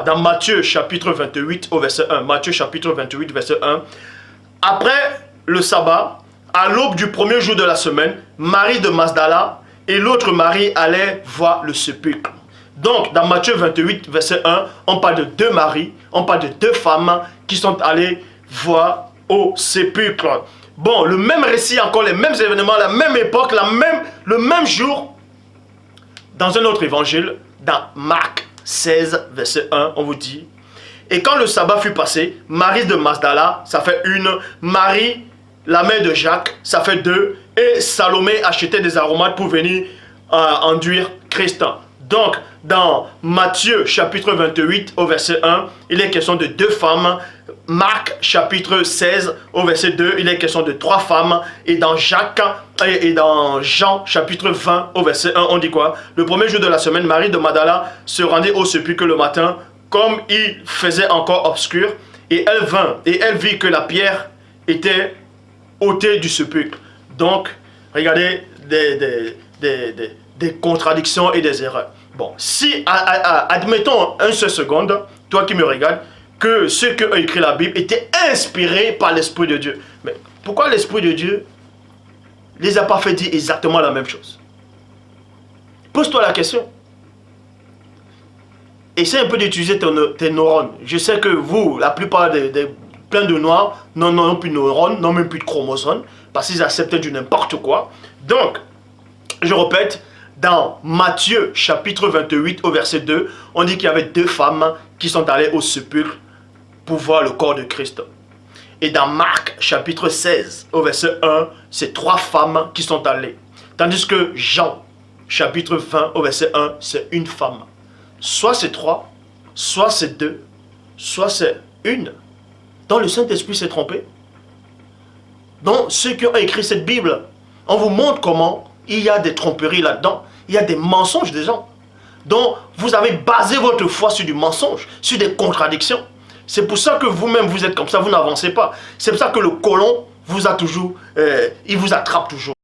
dans Matthieu chapitre 28 au verset 1. Matthieu chapitre 28 verset 1. Après le sabbat, à l'aube du premier jour de la semaine, Marie de Magdala et l'autre Marie allaient voir le sépulcre. Donc, dans Matthieu 28 verset 1, on parle de deux maris, on parle de deux femmes qui sont allées voir au sépulcre. Bon, le même récit encore, les mêmes événements, la même époque, le même jour, dans un autre évangile, dans Marc 16 verset 1, on vous dit: et quand le sabbat fut passé, Marie de Magdala, ça fait une, Marie, la mère de Jacques, ça fait deux, et Salomé achetait des aromates pour venir enduire Christ. Donc, dans Matthieu chapitre 28 au verset 1, il est question de deux femmes. Marc chapitre 16 au verset 2, il est question de trois femmes. Et dans Jean chapitre 20 au verset 1, on dit quoi? Le premier jour de la semaine, Marie de Magdala se rendait au sépulcre le matin, comme il faisait encore obscur, et elle vint, et elle vit que la pierre était ôtée du sépulcre. Donc, regardez des contradictions et des erreurs. Bon, si, admettons un seul seconde, toi qui me regardes, que ceux qui ont écrit la Bible étaient inspirés par l'Esprit de Dieu. Mais pourquoi l'Esprit de Dieu ne les a pas fait dire exactement la même chose? Pose-toi la question. Essaie un peu d'utiliser tes neurones. Je sais que vous, la plupart plein de noirs, n'ont plus de neurones, n'ont même plus de chromosomes, parce qu'ils acceptent du n'importe quoi. Donc, je répète, dans Matthieu chapitre 28 au verset 2, on dit qu'il y avait deux femmes qui sont allées au sépulcre pour voir le corps de Christ. Et dans Marc chapitre 16 au verset 1, c'est trois femmes qui sont allées. Tandis que Jean chapitre 20 au verset 1, c'est une femme. Soit c'est trois, soit c'est deux, soit c'est une. Donc le Saint-Esprit s'est trompé. Donc ceux qui ont écrit cette Bible, on vous montre comment il y a des tromperies là-dedans. Il y a des mensonges des gens. Donc vous avez basé votre foi sur du mensonge, sur des contradictions. C'est pour ça que vous-même vous êtes comme ça, vous n'avancez pas. C'est pour ça que le colon vous a toujours, il vous attrape toujours.